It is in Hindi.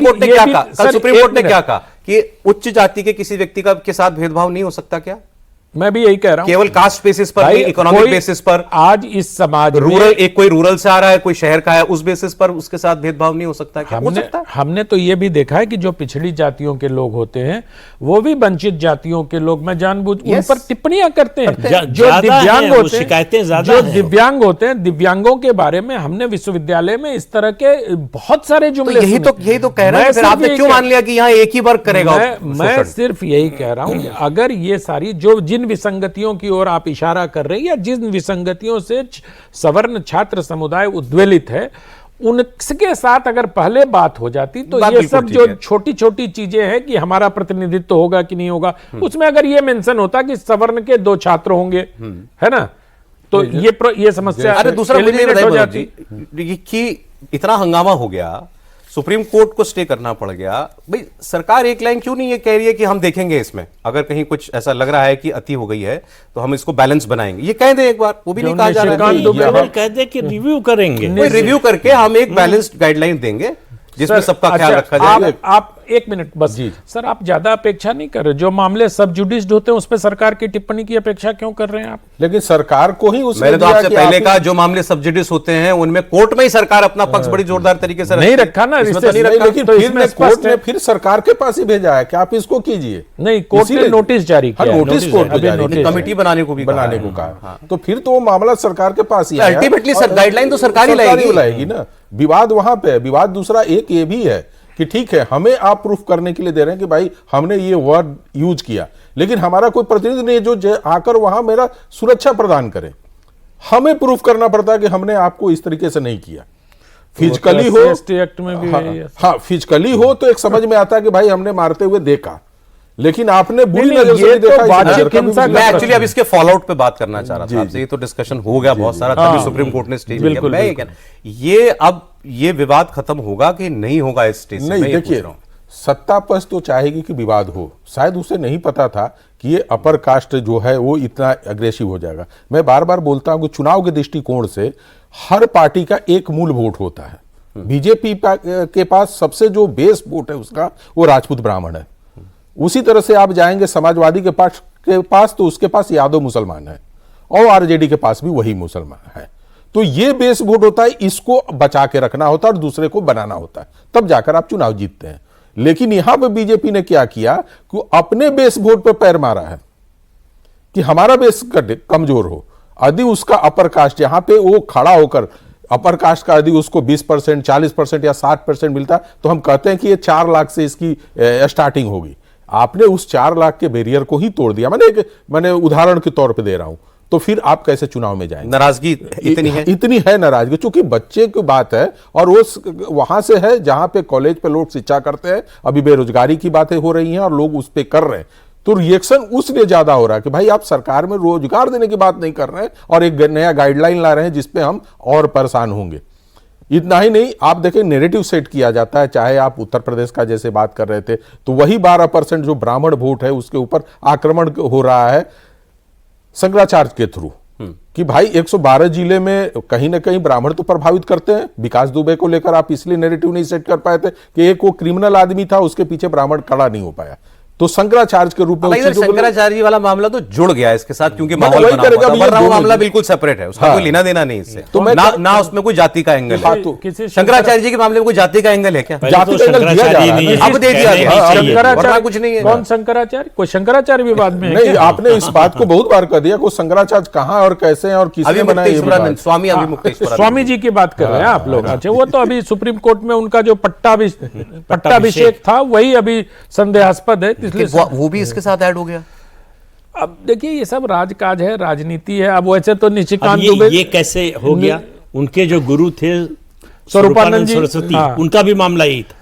कोर्ट ने क्या कहा? कल सुप्रीम कोर्ट ने क्या कहा कि उच्च जाति के किसी व्यक्ति का के साथ भेदभाव नहीं हो सकता क्या? मैं भी यही कह रहा हूं, केवल कास्ट बेसिस पर नहीं, इकोनॉमिक बेसिस पर। आज इस समाज में रूरल, एक कोई रूरल से आ रहा है, कोई शहर का है, उस बेसिस पर उसके साथ भेदभाव नहीं हो सकता क्या? हो सकता है। हमने तो ये भी देखा है कि जो पिछड़ी जातियों के लोग होते हैं वो भी वंचित जातियों के लोग, मैं जानबूझ उन पर टिप्पणियां करते हैं। जो दिव्यांग होते हैं, शिकायतें ज्यादा जो दिव्यांग होते हैं, दिव्यांगों के बारे में हमने विश्वविद्यालय में इस तरह के बहुत सारे जुमले यही तो कह रहे हैं, फिर आपने क्यों मान लिया कि यहाँ एक ही वर्ग करेगा? मैं सिर्फ यही कह रहा हूं कि अगर ये सारी जो जिन विसंगतियों की ओर आप इशारा कर रहे हैं या जिन विसंगतियों से सवर्ण छात्र समुदाय उद्वेलित है, उनके साथ अगर पहले बात हो जाती तो ये सब जो छोटी छोटी चीजें हैं कि हमारा प्रतिनिधित्व होगा कि नहीं होगा, उसमें अगर ये मेंशन होता कि सवर्ण के 2 छात्र होंगे, है ना, तो ये समस्या। अरे दूसरा मुझे हो जाती कि इतना हंगामा हो गया, सुप्रीम कोर्ट को स्टे करना पड़ गया। भाई सरकार एक लाइन क्यों नहीं ये कह रही है कि हम देखेंगे इसमें, अगर कहीं कुछ ऐसा लग रहा है कि अति हो गई है तो हम इसको बैलेंस बनाएंगे, ये कह दे एक बार। वो भी नहीं कहा जा रहा है, कह दे कि रिव्यू करेंगे, रिव्यू करके हम एक बैलेंस्ड गाइडलाइन देंगे जिसमें सबका ख्याल रखा जाएगा। आप एक मिनट बस जी सर, आप ज्यादा अपेक्षा नहीं कर रहे? जो मामले सब जुडिस्ड होते हैं उस पर सरकार की टिप्पणी की अपेक्षा क्यों कर रहे हैं आप? लेकिन सरकार को ही उसमें मैंने तो आपसे पहले कहा, जो मामले सब जुडिस होते हैं उनमें कोर्ट में ही सरकार अपना पक्ष बड़ी जोरदार तरीके से नहीं रखा ना, लेकिन कोर्ट ने फिर सरकार के पास ही भेजा है कि आप इसको कीजिए। नहीं, कोर्ट ने नोटिस जारी किया, नोटिस कोर्ट ने कमेटी बनाने को कहा, तो फिर तो वो मामला सरकार के पास ही है। अल्टीमेटली गाइडलाइन तो सरकार ही लाएगी ना। विवाद वहां पे, विवाद दूसरा एक ये भी है कि ठीक है, हमें आप प्रूफ करने के लिए दे रहे हैं कि भाई हमने ये वर्ड यूज किया, लेकिन हमारा कोई प्रतिनिधि नहीं जो आकर वहां मेरा सुरक्षा प्रदान करे। हमें प्रूफ करना पड़ता है कि हमने आपको इस तरीके से नहीं किया। फिजिकली हो, एक्ट में भी हाँ फिजिकली हो तो एक समझ में आता है कि भाई हमने मारते हुए देखा, लेकिन आपने बुरी नजर से देखा। मैं एक्चुअली अब इसके फॉलोआउट पे बात करना चाह रहा था आपसे। ये तो डिस्कशन हो गया बहुत सारा, तभी सुप्रीम कोर्ट ने स्टे किया। ये अब ये विवाद खत्म होगा कि नहीं होगा इस स्टेज से? नहीं, देखिए सत्ता पक्ष तो चाहेगी कि विवाद हो, शायद उसे नहीं पता था कि ये अपर कास्ट जो है वो इतना अग्रेसिव हो जाएगा। मैं बार बार बोलता हूं कि चुनाव के दृष्टिकोण से हर पार्टी का एक मूल वोट होता है। बीजेपी के पास सबसे जो बेस वोट है उसका वो राजपूत ब्राह्मण है। उसी तरह से आप जाएंगे समाजवादी के पास तो उसके पास यादव मुसलमान है, और आरजेडी के पास भी वही मुसलमान है। तो ये बेस वोट होता है, इसको बचा के रखना होता है और दूसरे को बनाना होता है, तब जाकर आप चुनाव जीतते हैं। लेकिन यहां पर बीजेपी ने क्या किया कि अपने बेस वोट पर पैर मारा है कि हमारा बेस कमजोर हो। यदि उसका अपर कास्ट यहां पे वो खड़ा होकर अपर कास्ट का यदि उसको 20%, 40% या 60% मिलता तो हम कहते हैं कि ये 4 लाख से इसकी स्टार्टिंग होगी। आपने उस 4 लाख के बैरियर को ही तोड़ दिया। मैंने उदाहरण के तौर पे दे रहा हूं, तो फिर आप कैसे चुनाव में जाएंगे? नाराजगी इतनी है नाराजगी, चूंकि बच्चे की बात है और वो वहां से है जहां पे कॉलेज पे लोग शिक्षा करते हैं। अभी बेरोजगारी की बातें हो रही हैं और लोग उस पे कर रहे हैं, तो रिएक्शन उसलिए ज्यादा हो रहा है कि भाई आप सरकार में रोजगार देने की बात नहीं कर रहे हैं और एक नया गाइडलाइन ला रहे हैं जिसपे हम और परेशान होंगे। इतना ही नहीं, आप देखें नेरेटिव सेट किया जाता है, चाहे आप उत्तर प्रदेश का जैसे बात कर रहे थे, तो वही 12% जो ब्राह्मण वोट है उसके ऊपर आक्रमण हो रहा है शंकराचार्य के थ्रू कि भाई 112 जिले में कहीं ना कहीं ब्राह्मण तो प्रभावित करते हैं। विकास दुबे को लेकर आप इसलिए नेरेटिव नहीं सेट कर पाए थे कि एक वो क्रिमिनल आदमी था, उसके पीछे ब्राह्मण खड़ा नहीं हो पाया। तो शंकराचार्य के रूप में शंकराचार्य जी वाला मामला तो जुड़ गया इसके साथ, क्योंकि माहौल बना हुआ था, वरना वो मामला बिल्कुल सेपरेट है, उसका कोई लेना देना नहीं इससे। तो ना उसमें कोई जाति का एंगल है। शंकराचार्य जी के मामले में कोई जाति का एंगल है क्या? जाति का एंगल दिया जा रहा है, अब दे दिया गया। शंकराचार्य कुछ नहीं है। कौन शंकराचार्य? कोई शंकराचार्य विवाद में नहीं, आपने इस बात को बहुत बार कर दिया, कोई शंकराचार्य कहाँ और कैसे और किसने बनाया? स्वामी जी की बात कर रहे हैं आप लोग। अच्छा, वो तो अभी सुप्रीम कोर्ट में उनका जो पट्टाभिषेक था वही अभी संदेहास्पद है, इसलिए वो भी इसके साथ ऐड हो गया। अब देखिए ये सब राजकाज है, राजनीति है। अब वैसे तो निशिकांत दुबे ये कैसे हो गया? उनके जो गुरु थे स्वरूपानंद सरस्वती, उनका भी मामला यही था।